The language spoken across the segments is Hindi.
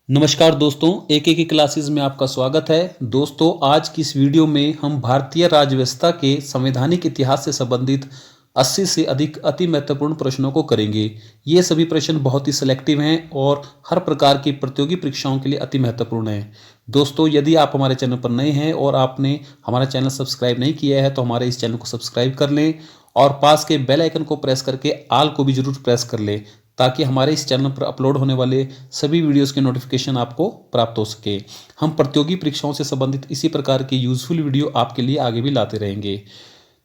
नमस्कार दोस्तों, एक की क्लासेस में आपका स्वागत है। दोस्तों, आज की इस वीडियो में हम भारतीय राज्य व्यवस्था के संवैधानिक इतिहास से संबंधित 80 से अधिक अति महत्वपूर्ण प्रश्नों को करेंगे। ये सभी प्रश्न बहुत ही सिलेक्टिव हैं और हर प्रकार की प्रतियोगी परीक्षाओं के लिए अति महत्वपूर्ण हैं। दोस्तों, यदि आप हमारे चैनल पर नए हैं और आपने हमारा चैनल सब्सक्राइब नहीं किया है तो हमारे इस चैनल को सब्सक्राइब कर लें और पास के बेल आइकन को प्रेस करके आल को भी जरूर प्रेस कर लें, ताकि हमारे इस चैनल पर अपलोड होने वाले सभी वीडियोस के नोटिफिकेशन आपको प्राप्त हो सके। हम प्रतियोगी परीक्षाओं से संबंधित इसी प्रकार की यूजफुल वीडियो आपके लिए आगे भी लाते रहेंगे।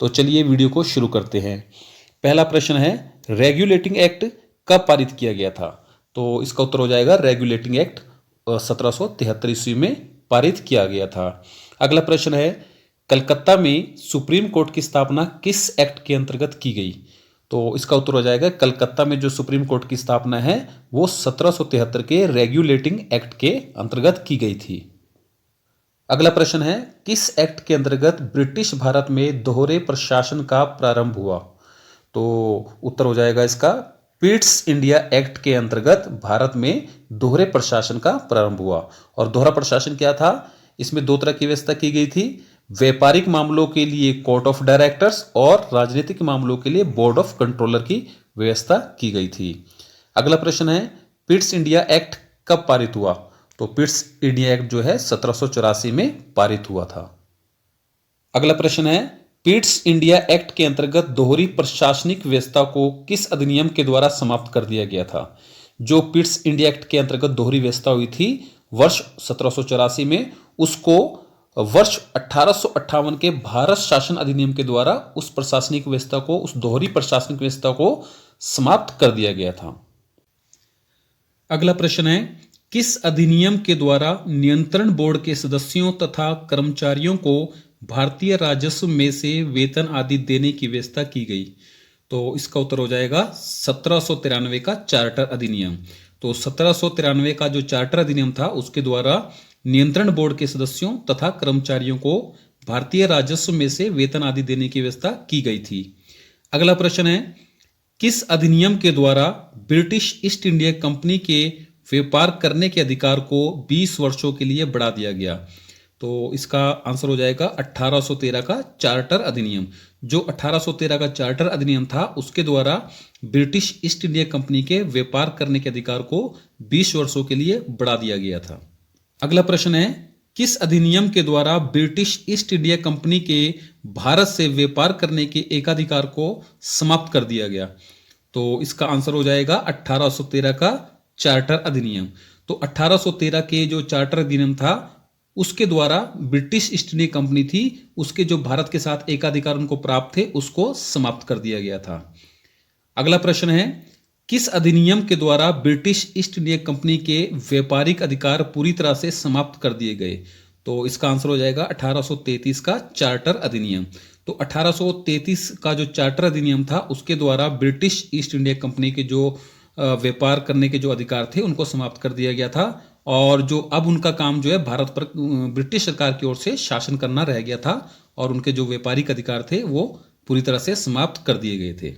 तो चलिए वीडियो को शुरू करते हैं। पहला प्रश्न है, रेगुलेटिंग एक्ट कब पारित किया गया था? तो इसका उत्तर हो जाएगा रेगुलेटिंग एक्ट 1773 ईस्वी में पारित किया गया था। अगला प्रश्न है, कलकत्ता में सुप्रीम कोर्ट की स्थापना किस एक्ट के अंतर्गत की गई? तो इसका उत्तर हो जाएगा, कलकत्ता में जो सुप्रीम कोर्ट की स्थापना है वो 1773 के रेगुलेटिंग एक्ट के अंतर्गत की गई थी। अगला प्रश्न है, किस एक्ट के अंतर्गत ब्रिटिश भारत में दोहरे प्रशासन का प्रारंभ हुआ? तो उत्तर हो जाएगा इसका, पिट्स इंडिया एक्ट के अंतर्गत भारत में दोहरे प्रशासन का प्रारंभ हुआ। और दोहरा प्रशासन क्या था? इसमें दो तरह की व्यवस्था की गई थी। व्यापारिक मामलों के लिए कोर्ट ऑफ डायरेक्टर्स और राजनीतिक मामलों के लिए बोर्ड ऑफ कंट्रोलर की व्यवस्था की गई थी। अगला प्रश्न है, पिट्स इंडिया एक्ट कब पारित हुआ? तो पिट्स इंडिया एक्ट जो है 1784 में पारित हुआ था। अगला प्रश्न है, पिट्स इंडिया एक्ट के अंतर्गत दोहरी प्रशासनिक व्यवस्था को किस अधिनियम के द्वारा समाप्त कर दिया गया था? जो पिट्स इंडिया एक्ट के अंतर्गत दोहरी व्यवस्था हुई थी वर्ष 1784 में, उसको वर्ष 1858 के भारत शासन अधिनियम के द्वारा उस प्रशासनिक व्यवस्था को, उस दोहरी प्रशासनिक व्यवस्था को समाप्त कर दिया गया था। अगला प्रश्न है, किस अधिनियम के द्वारा नियंत्रण बोर्ड के सदस्यों तथा कर्मचारियों को भारतीय राजस्व में से वेतन आदि देने की व्यवस्था की गई? तो इसका उत्तर हो जाएगा 1793 का चार्टर अधिनियम। तो 1793 का जो चार्टर अधिनियम था उसके द्वारा नियंत्रण बोर्ड के सदस्यों तथा कर्मचारियों को भारतीय राजस्व में से वेतन आदि देने की व्यवस्था की गई थी। अगला प्रश्न है, किस अधिनियम के द्वारा ब्रिटिश ईस्ट इंडिया कंपनी के व्यापार करने के अधिकार को 20 वर्षों के लिए बढ़ा दिया गया? तो इसका आंसर हो जाएगा 1813 का चार्टर अधिनियम। जो 1813 का चार्टर अधिनियम था उसके द्वारा ब्रिटिश ईस्ट इंडिया कंपनी के व्यापार करने के अधिकार को 20 वर्षों के लिए बढ़ा दिया गया था। अगला प्रश्न है, किस अधिनियम के द्वारा ब्रिटिश ईस्ट इंडिया कंपनी के भारत से व्यापार करने के एकाधिकार को समाप्त कर दिया गया? तो इसका आंसर हो जाएगा 1813 का चार्टर अधिनियम। तो 1813 के जो चार्टर अधिनियम था उसके द्वारा ब्रिटिश ईस्ट इंडिया कंपनी थी, उसके जो भारत के साथ एकाधिकार उनको प्राप्त थे उसको समाप्त कर दिया गया था। अगला प्रश्न है, किस अधिनियम के द्वारा ब्रिटिश ईस्ट इंडिया कंपनी के व्यापारिक अधिकार पूरी तरह से समाप्त कर दिए गए? तो इसका आंसर हो जाएगा 1833 का चार्टर अधिनियम। तो 1833 का जो चार्टर अधिनियम था उसके द्वारा ब्रिटिश ईस्ट इंडिया कंपनी के जो व्यापार करने के जो अधिकार थे उनको समाप्त कर दिया गया था, और जो अब उनका काम जो है भारत पर ब्रिटिश सरकार की ओर से शासन करना रह गया था, और उनके जो व्यापारिक अधिकार थे वो पूरी तरह से समाप्त कर दिए गए थे।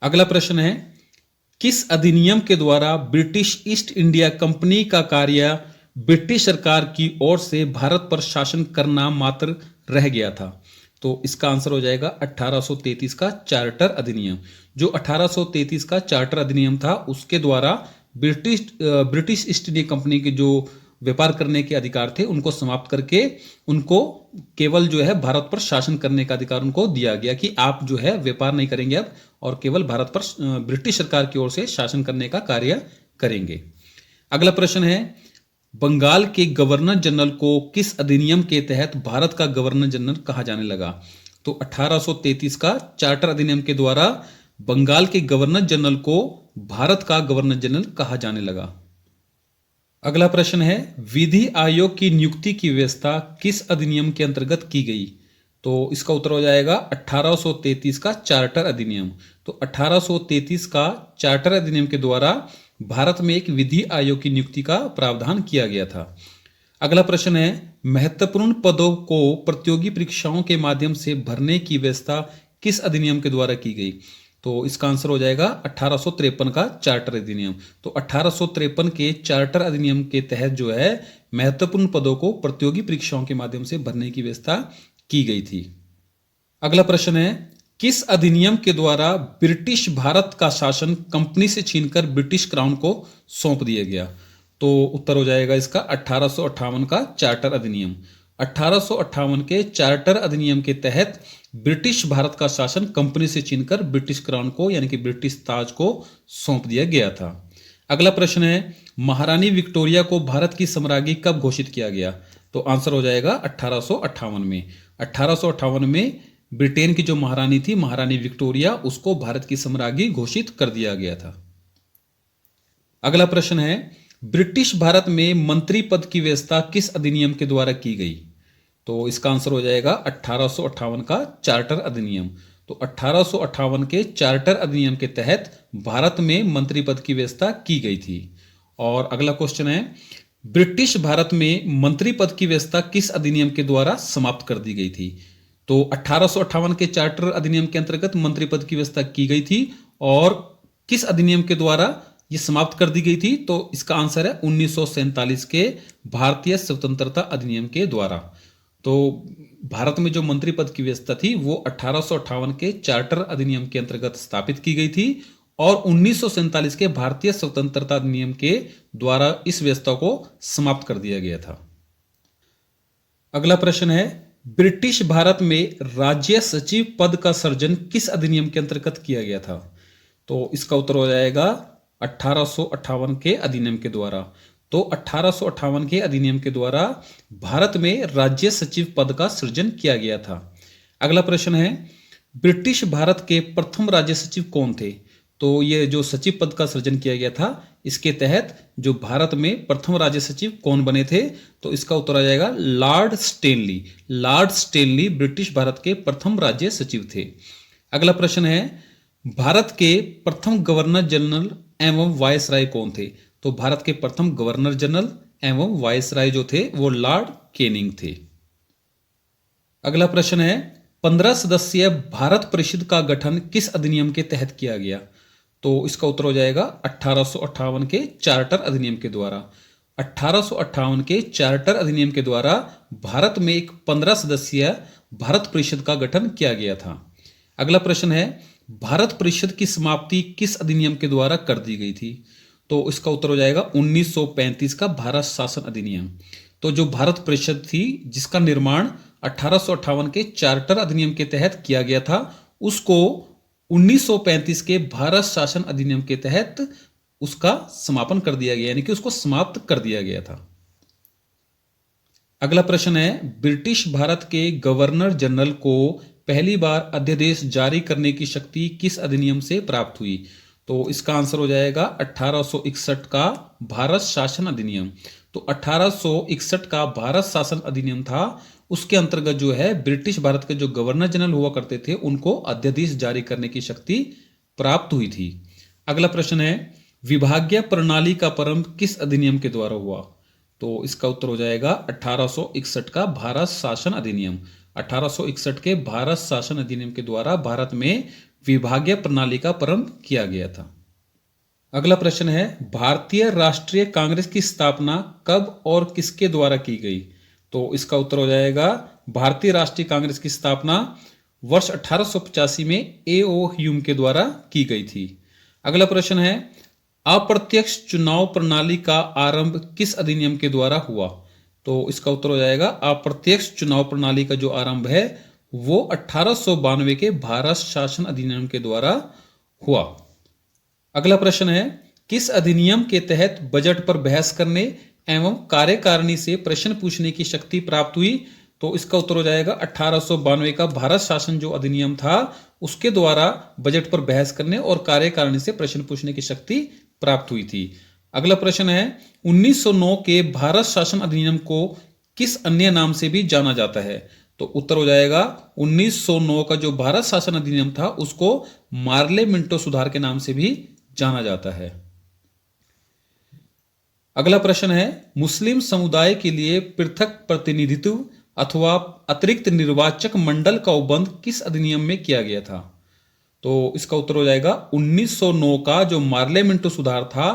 अगला प्रश्न है, किस अधिनियम के द्वारा ब्रिटिश ईस्ट इंडिया कंपनी का कार्य ब्रिटिश सरकार की ओर से भारत पर शासन करना मात्र रह गया था? तो इसका आंसर हो जाएगा 1833 का चार्टर अधिनियम। जो 1833 का चार्टर अधिनियम था उसके द्वारा ब्रिटिश ईस्ट इंडिया कंपनी के जो व्यापार करने के अधिकार थे उनको समाप्त करके उनको केवल जो है भारत पर शासन करने का अधिकार उनको दिया गया कि आप जो है व्यापार नहीं करेंगे अब, और केवल भारत पर ब्रिटिश सरकार की ओर से शासन करने का कार्य करेंगे। अगला प्रश्न है, बंगाल के गवर्नर जनरल को किस अधिनियम के तहत भारत का गवर्नर जनरल कहा जाने लगा? तो 1833 का चार्टर अधिनियम के द्वारा बंगाल के गवर्नर जनरल को भारत का गवर्नर जनरल कहा जाने लगा। अगला प्रश्न है, विधि आयोग की नियुक्ति की व्यवस्था किस अधिनियम के अंतर्गत की गई? तो इसका उत्तर हो जाएगा 1833 का चार्टर अधिनियम। तो 1833 का चार्टर अधिनियम के द्वारा भारत में एक विधि आयोग की नियुक्ति का प्रावधान किया गया था। अगला प्रश्न है, महत्वपूर्ण पदों को प्रतियोगी परीक्षाओं के माध्यम से भरने की व्यवस्था किस अधिनियम के द्वारा की गई? तो इसका आंसर हो जाएगा 1853 का चार्टर अधिनियम। तो 1853 के चार्टर अधिनियम के तहत जो है महत्वपूर्ण पदों को प्रतियोगी परीक्षाओं के माध्यम से भरने की व्यवस्था की गई थी। अगला प्रश्न है, किस अधिनियम के द्वारा ब्रिटिश भारत का शासन कंपनी से छीनकर ब्रिटिश क्राउन को सौंप दिया गया? तो उत्तर हो जाएगा इसका 1858 का चार्टर अधिनियम। 1858 के चार्टर अधिनियम के तहत ब्रिटिश भारत का शासन कंपनी से छीनकर ब्रिटिश क्राउन को यानी कि ब्रिटिश ताज को सौंप दिया गया था। अगला प्रश्न है, महारानी विक्टोरिया को भारत की सम्राज्ञी कब घोषित किया गया? तो आंसर हो जाएगा 1858 में। 1858 में ब्रिटेन की जो महारानी थी, महारानी विक्टोरिया, उसको भारत की सम्राज्ञी घोषित कर दिया गया था। अगला प्रश्न है, ब्रिटिश भारत में मंत्री पद की व्यवस्था किस अधिनियम के द्वारा की गई? तो इसका आंसर हो जाएगा 1858 का चार्टर अधिनियम। तो 1858 के चार्टर अधिनियम के तहत भारत में मंत्री पद की व्यवस्था की गई थी। और अगला क्वेश्चन है, ब्रिटिश भारत में मंत्री पद की व्यवस्था किस अधिनियम के द्वारा समाप्त कर दी गई थी? तो 1858 के चार्टर अधिनियम के अंतर्गत मंत्री पद की व्यवस्था की गई थी और किस अधिनियम के द्वारा यह समाप्त कर दी गई थी? तो इसका आंसर है 1947 के भारतीय स्वतंत्रता अधिनियम के द्वारा। तो भारत में जो मंत्री पद की व्यवस्था थी वो 1858 के चार्टर अधिनियम के अंतर्गत स्थापित की गई थी और 1947 के भारतीय स्वतंत्रता अधिनियम के द्वारा इस व्यवस्था को समाप्त कर दिया गया था। अगला प्रश्न है, ब्रिटिश भारत में राज्य सचिव पद का सृजन किस अधिनियम के अंतर्गत किया गया था? तो इसका उत्तर हो जाएगा 1858 के अधिनियम के द्वारा। तो 1858 के अधिनियम के द्वारा भारत में राज्य सचिव पद का सृजन किया गया था। अगला प्रश्न है, ब्रिटिश भारत के प्रथम राज्य सचिव कौन थे? तो ये जो सचिव पद का सृजन किया गया था, इसके तहत जो भारत में प्रथम राज्य सचिव कौन बने थे? तो इसका उत्तर आ जाएगा Lord Stanley. Lord Stanley British Bharat के प्रथम राज्य सचिव थे। अगला प्रश्न है, भारत के प्रथम गवर्नर जनरल एवं वायसराय कौन थे? तो भारत के प्रथम गवर्नर जनरल एवं वायसराय जो थे वो लॉर्ड कैनिंग थे। अगला प्रश्न है, 15 सदस्यीय भारत परिषद का गठन किस अधिनियम के तहत किया गया? तो इसका उत्तर हो जाएगा 1858 के चार्टर अधिनियम के द्वारा। 1858 के चार्टर अधिनियम के द्वारा भारत में एक 15 सदस्यीय भारत परिषद का गठन किया गया था। अगला प्रश्न है, भारत परिषद की समाप्ति किस अधिनियम के द्वारा कर दी गई थी? तो इसका उत्तर हो जाएगा 1935 का भारत शासन अधिनियम। तो जो भारत परिषद थी जिसका निर्माण 1858 के चार्टर अधिनियम के तहत किया गया था, उसको 1935 के भारत शासन अधिनियम के तहत उसका समापन कर दिया गया, यानी कि उसको समाप्त कर दिया गया था। अगला प्रश्न है, ब्रिटिश भारत के गवर्नर जनरल को पहली बार अध्यादेश जारी करने की शक्ति किस अधिनियम से प्राप्त हुई? तो इसका आंसर हो जाएगा 1861 का भारत शासन अधिनियम। तो 1861 का भारत शासन अधिनियम था, उसके अंतर्गत जो है ब्रिटिश भारत के जो गवर्नर जनरल हुआ करते थे उनको अध्यादेश जारी करने की शक्ति प्राप्त हुई थी। अगला प्रश्न है, विभागीय प्रणाली का प्रारंभ किस अधिनियम के द्वारा हुआ? तो इसका उत्तर हो जाएगा 1861 का भारत शासन अधिनियम। 1861 के भारत शासन अधिनियम के द्वारा भारत में विभागीय प्रणाली का प्रारंभ किया गया था। अगला प्रश्न है, भारतीय राष्ट्रीय कांग्रेस की स्थापना कब और किसके द्वारा की गई? तो इसका उत्तर हो जाएगा भारतीय राष्ट्रीय कांग्रेस की स्थापना वर्ष 1885 में A.O. ह्यूम के द्वारा की गई थी। अगला प्रश्न है, अप्रत्यक्ष चुनाव प्रणाली का आरंभ किस अधिनियम के द्वारा हुआ? तो इसका उत्तर हो जाएगा अप्रत्यक्ष चुनाव प्रणाली का जो आरंभ है वो 1892 के भारत शासन अधिनियम के द्वारा हुआ। अगला प्रश्न है, किस अधिनियम के तहत बजट पर बहस करने एवं कार्यकारिणी से प्रश्न पूछने की शक्ति प्राप्त हुई? तो इसका उत्तर हो जाएगा 1892 का भारत शासन जो अधिनियम था उसके द्वारा बजट पर बहस करने और कार्यकारिणी से प्रश्न पूछने की शक्ति प्राप्त हुई थी। अगला प्रश्न है, 1909 के भारत शासन अधिनियम को किस अन्य नाम से भी जाना जाता है? तो उत्तर हो जाएगा 1909 का जो भारत शासन अधिनियम था उसको मार्ले मिंटो सुधार के नाम से भी जाना जाता है। अगला प्रश्न है, मुस्लिम समुदाय के लिए पृथक प्रतिनिधित्व अथवा अतिरिक्त निर्वाचक मंडल का उपबंध किस अधिनियम में किया गया था? तो इसका उत्तर हो जाएगा 1909 का जो मार्लियामेंटो सुधार था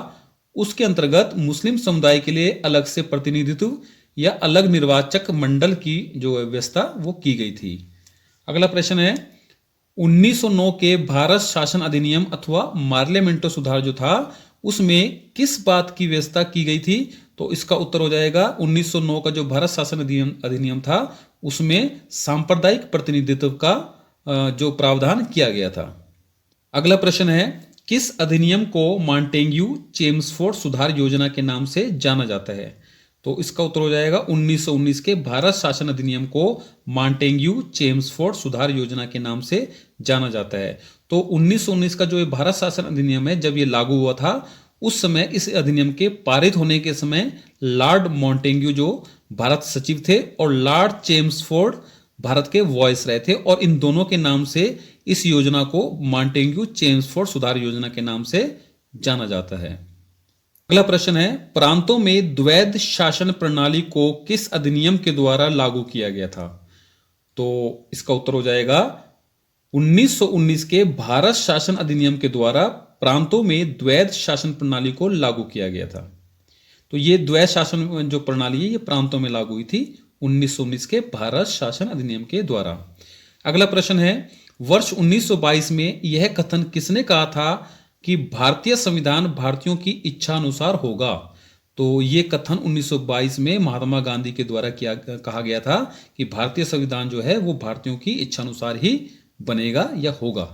उसके अंतर्गत मुस्लिम समुदाय के लिए अलग से प्रतिनिधित्व या अलग निर्वाचक मंडल की जो व्यवस्था वो की गई थी। अगला प्रश्न है 1909 के भारत शासन अधिनियम अथवा मार्लियामेंटो सुधार जो था उसमें किस बात की व्यवस्था की गई थी? तो इसका उत्तर हो जाएगा 1909 का जो भारत शासन अधिनियम था उसमें सांप्रदायिक प्रतिनिधित्व का जो प्रावधान किया गया था। अगला प्रश्न है किस अधिनियम को मॉन्टेग्यू चेम्सफोर्ड सुधार योजना के नाम से जाना जाता है? तो इसका उत्तर हो जाएगा 1919 के भारत शासन अधिनियम को मॉन्टेग्यू चेम्सफोर्ड सुधार योजना के नाम से जाना जाता है। तो 1919 का जो ये भारत शासन अधिनियम है जब ये लागू हुआ था उस समय इस अधिनियम के पारित होने के समय लॉर्ड मॉन्टेग्यू जो भारत सचिव थे और लॉर्ड चेम्सफोर्ड भारत के वॉइसरॉय थे और इन दोनों के नाम से इस योजना को मॉन्टेग्यू चेम्सफोर्ड सुधार योजना के नाम से जाना जाता है। अगला प्रश्न है प्रांतों में द्वैध शासन प्रणाली को किस अधिनियम के द्वारा लागू किया गया था? तो इसका उत्तर हो जाएगा 1919 के भारत शासन अधिनियम के द्वारा प्रांतों में द्वैध शासन प्रणाली को लागू किया गया था। तो ये द्वैध शासन जो प्रणाली है ये प्रांतों में लागू हुई थी 1919 के भारत शासन अधिनियम के द्वारा। अगला प्रश्न है वर्ष 1922 में यह कथन किसने कहा था कि भारतीय संविधान भारतीयों की इच्छा अनुसार होगा? तो ये कथन 1922 में महात्मा गांधी के द्वारा कहा गया था कि भारतीय संविधान जो है वो भारतीयों की इच्छा अनुसार ही बनेगा या होगा।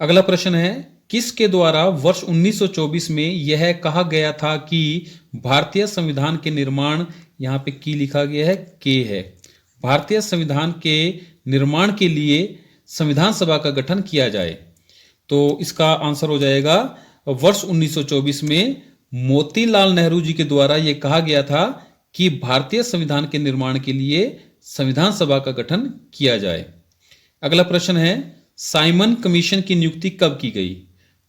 अगला प्रश्न है किसके द्वारा वर्ष 1924 में यह कहा गया था कि भारतीय संविधान के निर्माण, यहाँ पे की लिखा गया है के है, भारतीय संविधान के निर्माण के लिए संविधान सभा का गठन किया जाए? तो इसका आंसर हो जाएगा वर्ष 1924 में मोतीलाल नेहरू जी के द्वारा यह कहा गया था कि भारतीय संविधान के निर्माण के लिए संविधान सभा का गठन किया जाए। अगला प्रश्न है साइमन कमीशन की नियुक्ति कब की गई?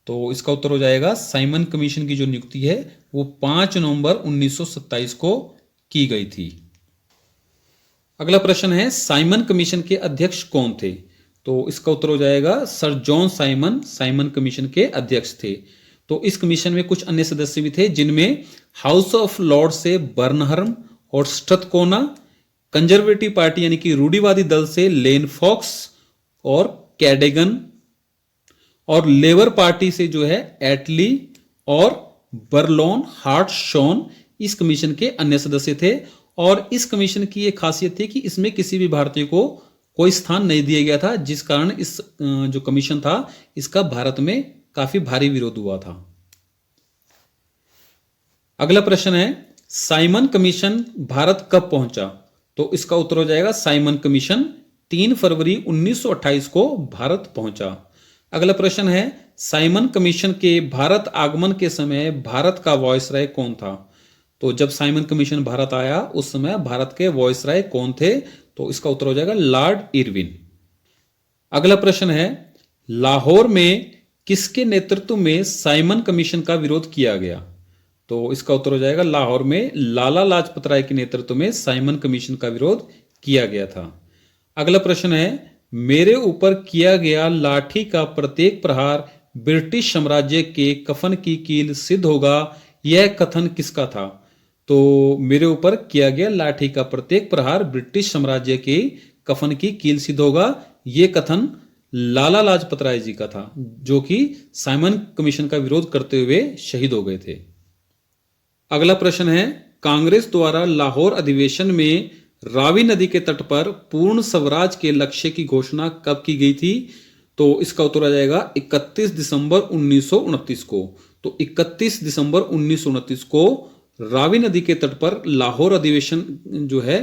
तो इसका उत्तर हो जाएगा साइमन कमीशन की जो नियुक्ति है वो 5 नवंबर 1927 को की गई थी। अगला प्रश्न है साइमन कमीशन के अध्यक्ष कौन थे? तो इसका उत्तर हो जाएगा sir John Simon Simon commission के अध्यक्ष थे। तो इस कमीशन में कुछ अन्य सदस्य भी थे जिनमें हाउस ऑफ लॉर्ड से बर्नहम और स्ट्रथकोना, कंजर्वेटिव पार्टी यानी कि रूढ़िवादी दल से लेन फॉक्स और कैडेगन, और लेबर पार्टी से जो है एटली और बर्लोन हार्ट शॉन इस कमीशन के अन्य सदस्य थे। और इस कमीशन की एक खासियत थी कि इसमें किसी भी भारतीय को कोई स्थान नहीं दिया गया था, जिस कारण इस जो कमीशन था इसका भारत में काफी भारी विरोध हुआ था। अगला प्रश्न है साइमन कमीशन भारत कब पहुंचा? तो इसका उत्तर हो जाएगा साइमन कमीशन 3 फरवरी 1928 को भारत पहुंचा। अगला प्रश्न है साइमन कमीशन के भारत आगमन के समय भारत का वॉइसरॉय कौन था? तो जब साइमन कमीशन भारत आया उस समय भारत के वॉइसरॉय कौन थे? तो इसका उत्तर हो जाएगा लॉर्ड इरविन। अगला प्रश्न है लाहौर में किसके नेतृत्व में साइमन कमीशन का विरोध किया गया? तो इसका उत्तर हो जाएगा लाहौर में लाला लाजपत राय के नेतृत्व में साइमन कमीशन का विरोध किया गया था। अगला प्रश्न है मेरे ऊपर किया गया लाठी का प्रत्येक प्रहार ब्रिटिश साम्राज्य के कफन की कील सिद्ध होगा, यह कथन किसका था? तो मेरे ऊपर किया गया लाठी का प्रत्येक प्रहार ब्रिटिश साम्राज्य के कफन की कील सिद्ध होगा, यह कथन लाला लाजपत राय जी का था जो कि साइमन कमीशन का विरोध करते हुए शहीद हो गए थे। अगला प्रश्न है कांग्रेस द्वारा लाहौर अधिवेशन में रावी नदी के तट पर पूर्ण स्वराज के लक्ष्य की घोषणा कब की गई थी? तो इसका उत्तर आ जाएगा 31 दिसंबर 1929 को। तो 31 दिसंबर 1929 को रावी नदी के तट पर लाहौर अधिवेशन जो है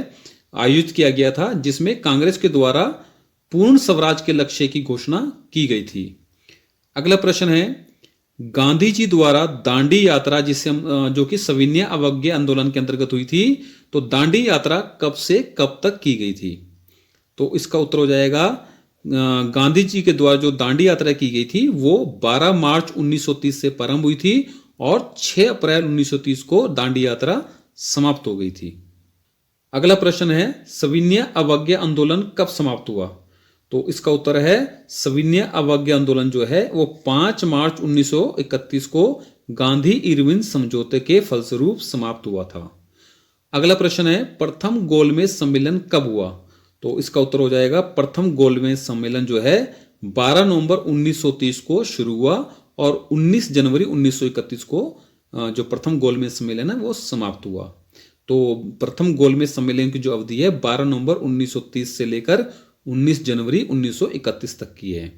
आयोजित किया गया था, जिसमें कांग्रेस के द्वारा पूर्ण स्वराज के लक्ष्य की घोषणा की गई थी। अगला प्रश्न है गांधी जी द्वारा दांडी यात्रा जिसे जो कि सविनय अवज्ञा आंदोलन के अंतर्गत हुई थी, तो दांडी यात्रा कब से कब तक की गई थी? तो इसका उत्तर हो जाएगा गांधी जी के द्वारा जो दांडी यात्रा की गई थी वो 12 मार्च 1930 से प्रारंभ हुई थी और 6 अप्रैल 1930 को दांडी यात्रा समाप्त हो गई थी। अगला प्रश्न है सविनय अवज्ञा आंदोलन कब समाप्त हुआ? तो इसका उत्तर है सविनय अवज्ञा आंदोलन जो है वो 5 मार्च 1931 को गांधी इरविन समझौते के फलस्वरूप समाप्त हुआ था। अगला प्रश्न है प्रथम गोलमेज सम्मेलन कब हुआ? तो इसका उत्तर हो जाएगा प्रथम गोलमेज सम्मेलन जो है 12 नवंबर 1930 को शुरू हुआ और 19 जनवरी 1931 को जो प्रथम गोलमेज सम्मेलन है वो समाप्त हुआ। तो प्रथम गोलमेज सम्मेलन की जो अवधि है 12 नवंबर 1930 से लेकर 19 जनवरी 1931 तक की है।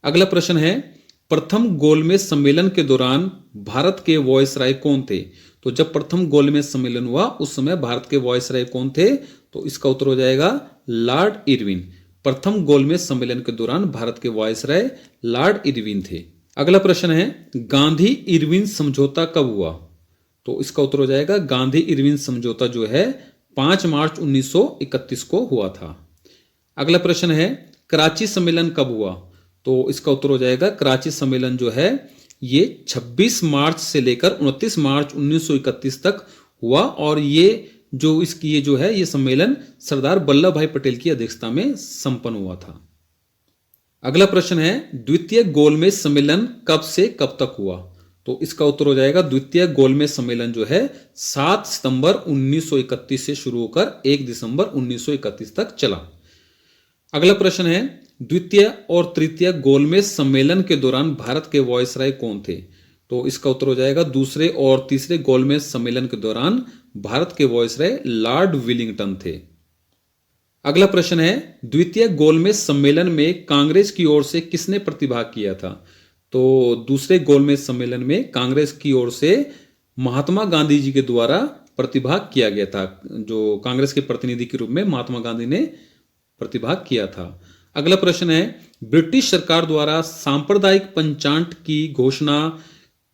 अगला प्रश्न है प्रथम गोलमेज सम्मेलन के दौरान भारत के वॉयसराय कौन थे? तो जब प्रथम गोलमेज सम्मेलन हुआ उस समय भारत के वॉयसराय कौन थे? तो इसका उत्तर हो जाएगा लॉर्ड इरविन। प्रथम गोलमेज सम्मेलन के दौरान भारत के वॉयसराय लॉर्ड इरविन थे। अगला प्रश्न है गांधी इरविन समझौता कब हुआ? तो इसका उत्तर हो जाएगा गांधी इरविन समझौता जो है 5 मार्च 1931 को हुआ था। अगला प्रश्न है कराची सम्मेलन कब हुआ? तो इसका उत्तर हो जाएगा कराची सम्मेलन जो है ये 26 मार्च से लेकर 29 मार्च 1931 तक हुआ और ये जो है ये सम्मेलन सरदार वल्लभ भाई पटेल की अध्यक्षता में संपन्न हुआ था। अगला प्रश्न है द्वितीय गोलमेज सम्मेलन कब से कब तक हुआ? तो इसका उत्तर हो जाएगा द्वितीय गोलमेज सम्मेलन जो है 7 सितंबर 1931 से शुरू होकर 1 दिसंबर 1931 तक चला। अगला प्रश्न है द्वितीय और तृतीय गोलमेज सम्मेलन के दौरान भारत के वॉयसराय कौन थे? तो इसका उत्तर हो जाएगा दूसरे और तीसरे गोलमेज सम्मेलन के दौरान भारत के वॉयसराय लॉर्ड विलिंगटन थे। अगला प्रश्न है द्वितीय गोलमेज सम्मेलन में कांग्रेस की ओर से किसने प्रतिभाग किया था? तो दूसरे गोलमेज सम्मेलन में कांग्रेस की ओर से महात्मा गांधी जी के द्वारा प्रतिभाग किया गया था। जो कांग्रेस के प्रतिनिधि के रूप में महात्मा गांधी ने प्रतिभाग किया था। अगला प्रश्न है ब्रिटिश सरकार द्वारा सांप्रदायिक पंचांग की घोषणा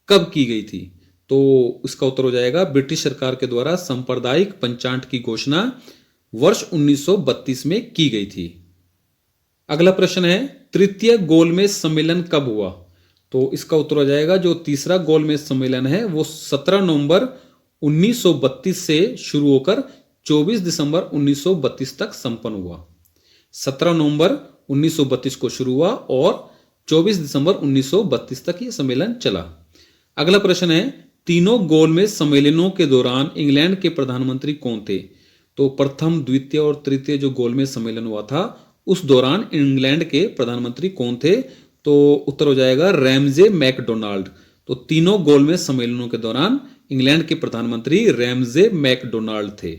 कब की गई थी? तो इसका उत्तर हो जाएगा ब्रिटिश सरकार के द्वारा सांप्रदायिक पंचांग की घोषणा वर्ष 1932 में की गई थी। अगला प्रश्न है तृतीय गोलमेज सम्मेलन कब हुआ? तो इसका उत्तर हो जाएगा जो तीसरा गोलमेज सम्मेलन है वो 17 नवंबर 1932 से शुरू होकर 24 दिसंबर 1932 तक संपन्न हुआ। 17 नवंबर 1932 को शुरू हुआ और 24 दिसंबर 1932 तक ये सम्मेलन चला। अगला प्रश्न है तीनों गोलमेज सम्मेलनों के दौरान इंग्लैंड के प्रधानमंत्री कौन थे? तो प्रथम द्वितीय और तृतीय जो गोलमेज सम्मेलन हुआ था उस दौरान इंग्लैंड के प्रधानमंत्री कौन थे? तो उत्तर हो जाएगा रैमजे मैकडोनाल्ड। तो तीनों गोलमेज सम्मेलनों के दौरान इंग्लैंड के प्रधानमंत्री रैमजे मैकडोनाल्ड थे।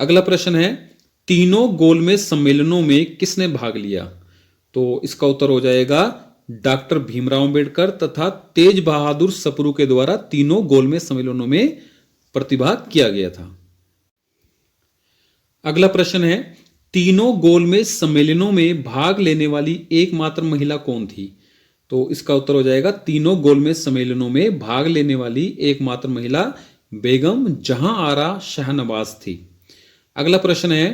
अगला प्रश्न है तीनों गोलमेज सम्मेलनों में किसने भाग लिया? तो इसका उत्तर हो जाएगा डॉक्टर भीमराव अंबेडकर तथा तेज बहादुर सप्रू के द्वारा तीनों गोलमेज सम्मेलनों में प्रतिभाग किया गया था। अगला प्रश्न है तीनों गोलमेज सम्मेलनों में भाग लेने वाली एकमात्र महिला कौन थी? तो इसका उत्तर हो जाएगा तीनों गोलमेज सम्मेलनों में भाग लेने वाली एकमात्र महिला बेगम जहां आरा शाहनवाज थी। अगला प्रश्न है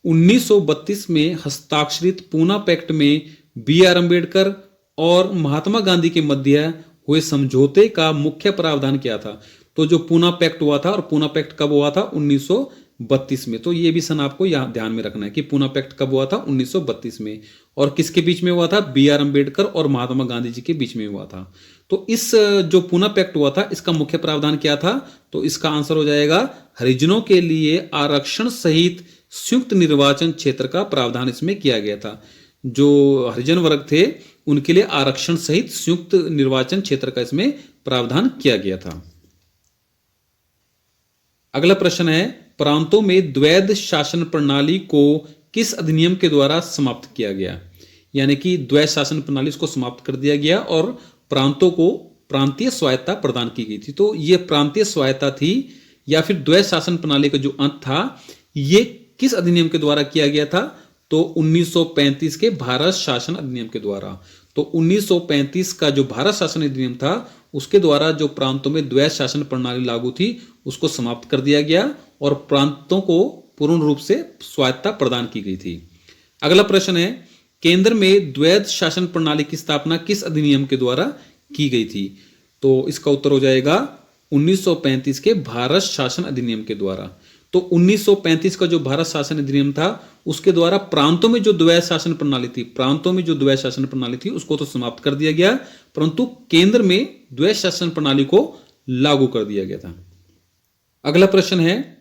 1932 में हस्ताक्षरित पूना पैक्ट में बी.आर. अम्बेडकर और महात्मा गांधी के मध्य हुए समझौते का मुख्य प्रावधान क्या था? तो जो पूना पैक्ट हुआ था और पूना पैक्ट कब हुआ था 1932 में। तो ये भी सन आपको यहां ध्यान में रखना है कि पूना पैक्ट कब हुआ था 1932 में और किसके बीच में हुआ था? बी.आर. अम्बेडकर और महात्मा गांधी जी के बीच में हुआ था। तो इस जो पूना पैक्ट हुआ था इसका मुख्य प्रावधान क्या था? तो इसका आंसर हो जाएगा हरिजनों के लिए आरक्षण सहित संयुक्त निर्वाचन क्षेत्र का प्रावधान इसमें किया गया था। जो हरिजन वर्ग थे उनके लिए आरक्षण सहित संयुक्त निर्वाचन क्षेत्र का इसमें प्रावधान किया गया था। अगला प्रश्न है प्रांतों में द्वैध शासन प्रणाली को किस अधिनियम के द्वारा समाप्त किया गया? यानी कि द्वैध शासन प्रणाली को समाप्त कर दिया गया और प्रांतों को प्रांतीय स्वायत्ता प्रदान की गई थी। तो ये प्रांतीय स्वायत्ता थी या फिर द्वैध शासन प्रणाली का जो अंत था ये किस अधिनियम के द्वारा किया गया था? तो 1935 के भारत शासन अधिनियम के द्वारा। तो 1935 का जो भारत शासन अधिनियम था उसके द्वारा जो प्रांतों में द्वैध शासन प्रणाली लागू थी उसको समाप्त कर दिया गया और प्रांतों को पूर्ण रूप से स्वायत्ता प्रदान की गई थी। अगला प्रश्न है केंद्र में द्वैध शासन प्रणाली की स्थापना किस अधिनियम के द्वारा की गई थी? तो इसका उत्तर हो जाएगा 1935 के भारत शासन अधिनियम के द्वारा। तो 1935 का जो भारत शासन अधिनियम था उसके द्वारा प्रांतों में जो द्वैध शासन प्रणाली थी उसको तो समाप्त कर दिया गया, परंतु केंद्र में द्वैध शासन प्रणाली को लागू कर दिया गया था। अगला प्रश्न है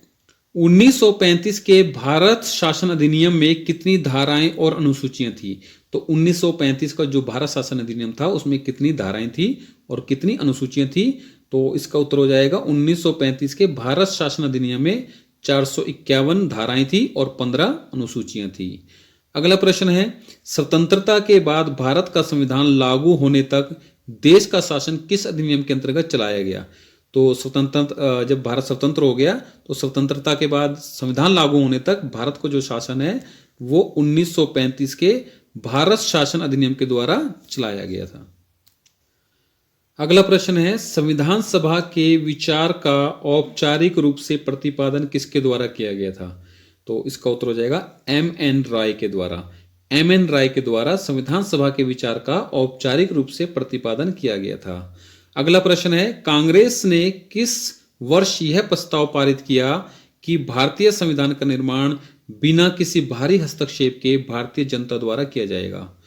1935 के भारत शासन अधिनियम में कितनी धाराएं और अनुसूचियां थी? तो 1935 का जो भारत शासन अधिनियम था उसमें कितनी धाराएं थी और कितनी अनुसूचियां थी? तो इसका उत्तर हो जाएगा 1935 के भारत शासन अधिनियम में 451 धाराएं थी और 15 अनुसूचियां थी। अगला प्रश्न है स्वतंत्रता के बाद भारत का संविधान लागू होने तक देश का शासन किस अधिनियम के अंतर्गत चलाया गया? तो जब भारत स्वतंत्र हो गया तो स्वतंत्रता के बाद संविधान लागू होने तक भारत को जो शासन है वो 1935 के भारत शासन अधिनियम के द्वारा चलाया गया था। अगला प्रश्न है संविधान सभा के विचार का औपचारिक रूप से प्रतिपादन किसके द्वारा किया गया था? तो इसका उत्तर हो जाएगा M.N. राय के द्वारा। M.N. राय के द्वारा संविधान सभा के विचार का औपचारिक रूप से प्रतिपादन किया गया था। अगला प्रश्न है कांग्रेस ने किस वर्ष यह प्रस्ताव पारित किया कि भारतीय संविधान का निर्माण बिना किसी बाहरी हस्तक्षेप के भारतीय जनता द्वारा किया जाएगा?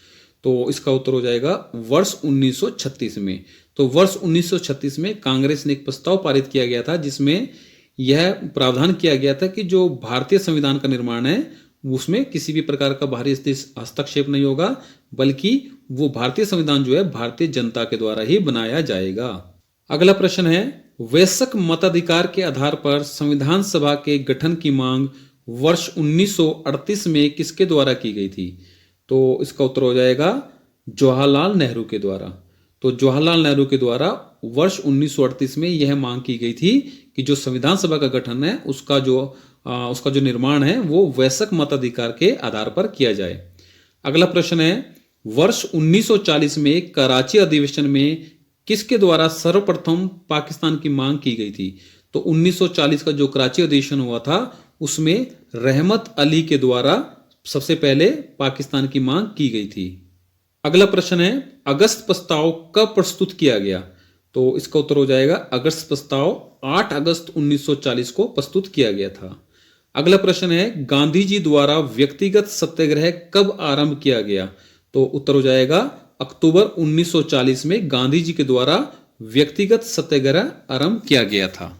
तो इसका उत्तर हो जाएगा वर्ष 1936 में। तो वर्ष 1936 में कांग्रेस ने एक प्रस्ताव पारित किया गया था जिसमें यह प्रावधान किया गया था कि जो भारतीय संविधान का निर्माण है उसमें किसी भी प्रकार का बाहरी हस्तक्षेप नहीं होगा, बल्कि वो भारतीय संविधान जो है भारतीय जनता के द्वारा ही बनाया जाएगा। अगला प्रश्न है वयस्क मताधिकार के आधार पर संविधान सभा के गठन की मांग वर्ष 1938 में किसके द्वारा की गई थी? तो इसका उत्तर हो जाएगा जवाहरलाल नेहरू के द्वारा। तो जवाहरलाल नेहरू के द्वारा वर्ष 1938 में यह मांग की गई थी कि जो संविधान सभा का गठन है उसका जो निर्माण है वो वयस्क मताधिकार के आधार पर किया जाए। अगला प्रश्न है वर्ष 1940 में कराची अधिवेशन में किसके द्वारा सर्वप्रथम पाकिस्तान की मांग की गई थी? तो 1940 का जो कराची अधिवेशन हुआ था उसमें रहमत अली के द्वारा सबसे पहले पाकिस्तान की मांग की गई थी। अगला प्रश्न है अगस्त प्रस्ताव कब प्रस्तुत किया गया? तो इसका उत्तर हो जाएगा अगस्त प्रस्ताव 8 अगस्त 1940 को प्रस्तुत किया गया था। अगला प्रश्न है गांधी जी द्वारा व्यक्तिगत सत्याग्रह कब आरंभ किया गया? तो उत्तर हो जाएगा अक्टूबर 1940 में गांधी जी के द्वारा व्यक्तिगत सत्याग्रह आरंभ किया गया था।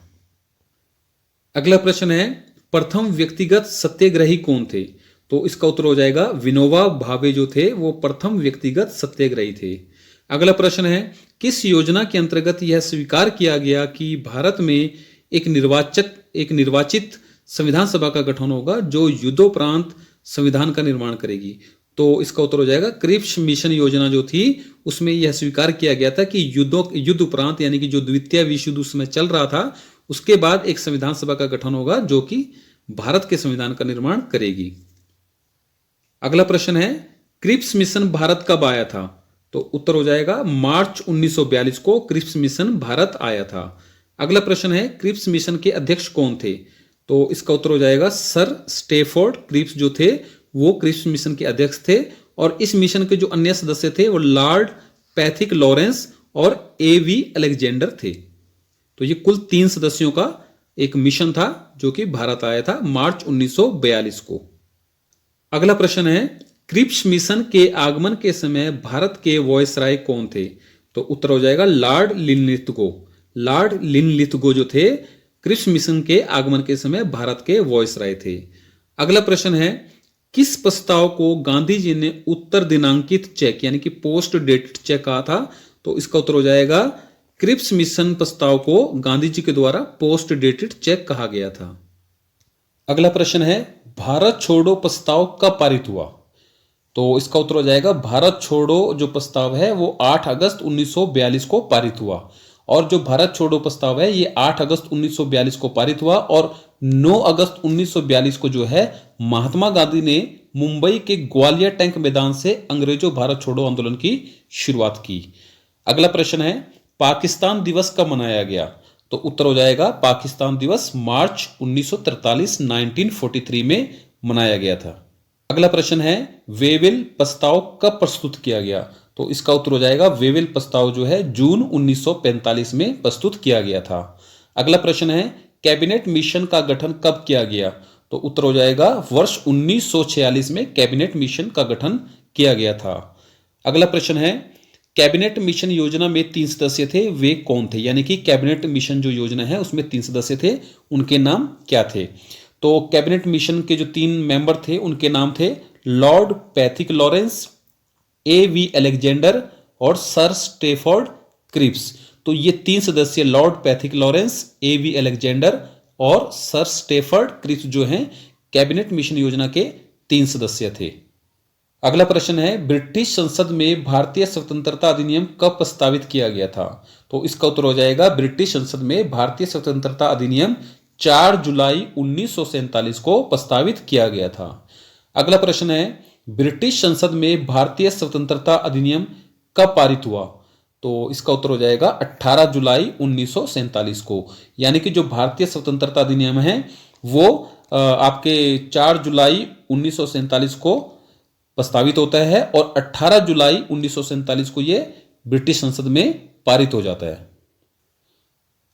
अगला प्रश्न है प्रथम व्यक्तिगत सत्याग्रही कौन थे? तो इसका उत्तर हो जाएगा विनोबा भावे जो थे वो प्रथम व्यक्तिगत सत्याग्रही थे। अगला प्रश्न है किस योजना के अंतर्गत यह स्वीकार किया गया कि भारत में एक निर्वाचित संविधान सभा का गठन होगा जो युद्धोपरांत संविधान का निर्माण करेगी? तो इसका उत्तर हो जाएगा क्रिप्स मिशन योजना जो थी उसमें यह स्वीकार किया गया था कि युद्ध उपरांत यानी कि जो द्वितीय विश्व युद्ध उसमें चल रहा था उसके बाद एक संविधान सभा का गठन होगा जो कि भारत के संविधान का निर्माण करेगी। अगला प्रश्न है क्रिप्स मिशन भारत कब आया था? तो उत्तर हो जाएगा मार्च 1942 को क्रिप्स मिशन भारत आया था। अगला प्रश्न है क्रिप्स मिशन के अध्यक्ष कौन थे? तो इसका उत्तर हो जाएगा सर स्टेफोर्ड क्रिप्स जो थे वो क्रिप्स मिशन के अध्यक्ष थे और इस मिशन के जो अन्य सदस्य थे वो लॉर्ड पैथिक लॉरेंस और A.V. अलेक्जेंडर थे। तो ये कुल 3 सदस्यों का एक मिशन था जो कि भारत आया था मार्च 1942 को। अगला प्रश्न है क्रिप्स मिशन के आगमन के समय भारत के वॉयसराय कौन थे? तो उत्तर हो जाएगा लॉर्ड लिनलिथगो। लॉर्ड लिनलिथगो जो थे क्रिप्स मिशन के आगमन के समय भारत के वॉयसराय थे। अगला प्रश्न है किस प्रस्ताव को गांधी जी ने उत्तर दिनांकित चेक यानी कि पोस्ट डेटेड चेक कहा था? तो इसका उत्तर हो जाएगा क्रिप्स मिशन प्रस्ताव को गांधी जी के द्वारा पोस्ट डेटेड चेक कहा गया था। अगला प्रश्न है भारत छोड़ो प्रस्ताव कब पारित हुआ? तो इसका उत्तर हो जाएगा भारत छोड़ो जो प्रस्ताव है वो 8 अगस्त 1942 को पारित हुआ और जो भारत छोड़ो प्रस्ताव है ये 8 अगस्त 1942 को पारित हुआ और 9 अगस्त 1942 को जो है महात्मा गांधी ने मुंबई के ग्वालियर टैंक मैदान से अंग्रेजों भारत छोड़ो आंदोलन की शुरुआत की। अगला प्रश्न है पाकिस्तान दिवस कब मनाया गया? तो उत्तर हो जाएगा पाकिस्तान दिवस मार्च 1943 में मनाया गया था। अगला प्रश्न है वेविल प्रस्ताव कब प्रस्तुत किया गया? तो इसका उत्तर हो जाएगा वेविल प्रस्ताव जो है जून 1945 में प्रस्तुत किया गया था। अगला प्रश्न है कैबिनेट मिशन का गठन कब किया गया? तो उत्तर हो जाएगा वर्ष 1946 में कैबिनेट मिशन का गठन किया गया था। अगला प्रश्न है, कैबिनेट मिशन योजना में 3 सदस्य थे, वे कौन थे? यानी कि कैबिनेट मिशन जो योजना है उसमें 3 सदस्य थे, उनके नाम क्या थे? तो कैबिनेट मिशन के जो 3 मेंबर थे उनके नाम थे Lord Pethick Lawrence, A.V. Alexander और सर स्टेफोर्ड क्रिप्स। तो ये 3 सदस्य Lord Pethick Lawrence, A.V. Alexander और सर स्टेफोर्ड क्रिप्स जो हैं कैबिनेट मिशन योजना के 3 सदस्य थे। अगला प्रश्न है, ब्रिटिश संसद में भारतीय स्वतंत्रता अधिनियम कब प्रस्तावित किया गया था? तो इसका उत्तर हो जाएगा ब्रिटिश संसद में भारतीय स्वतंत्रता अधिनियम 4 जुलाई 1947 को प्रस्तावित किया गया था। अगला प्रश्न है, ब्रिटिश संसद में भारतीय स्वतंत्रता अधिनियम कब पारित हुआ? तो इसका उत्तर हो जाएगा 18 जुलाई 1947 को। यानी कि जो भारतीय स्वतंत्रता अधिनियम है वो आपके 4 जुलाई 1947 को प्रस्तावित होता है और 18 जुलाई 1947 को यह ब्रिटिश संसद में पारित हो जाता है।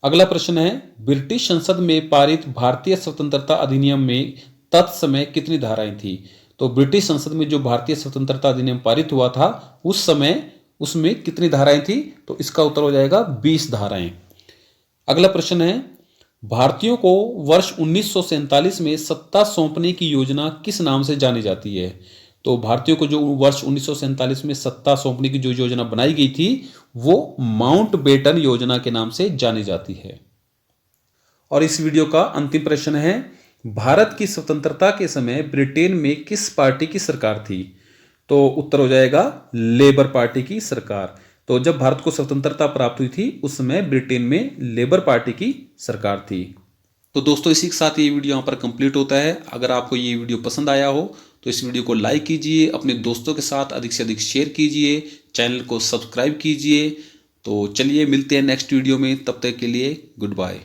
अगला प्रश्न है, ब्रिटिश संसद में पारित भारतीय स्वतंत्रता अधिनियम में तत्समय कितनी धाराएं थी? तो ब्रिटिश संसद में जो भारतीय स्वतंत्रता अधिनियम पारित हुआ था उस समय उसमें कितनी धाराएं थी? तो इसका उत्तर हो जाएगा 20 धाराएं। अगला प्रश्न है, भारतीयों को वर्ष 1947 में सत्ता सौंपने की योजना किस नाम से जानी जाती है? तो भारतीयों को जो वर्ष 1947 में सत्ता सौंपने की जो योजना बनाई गई थी वो माउंटबेटन योजना के नाम से जानी जाती है। और इस वीडियो का अंतिम प्रश्न है, भारत की स्वतंत्रता के समय ब्रिटेन में किस पार्टी की सरकार थी? तो उत्तर हो जाएगा लेबर पार्टी की सरकार। तो जब भारत को स्वतंत्रता प्राप्त हुई थी उस समय ब्रिटेन में लेबर पार्टी की सरकार थी। तो दोस्तों इसी के साथ ये वीडियो यहाँ पर कंप्लीट होता है। अगर आपको ये वीडियो पसंद आया हो तो इस वीडियो को लाइक कीजिए, अपने दोस्तों के साथ अधिक से अधिक शेयर कीजिए, चैनल को सब्सक्राइब कीजिए। तो चलिए मिलते हैं नेक्स्ट वीडियो में, तब तक के लिए गुड बाय।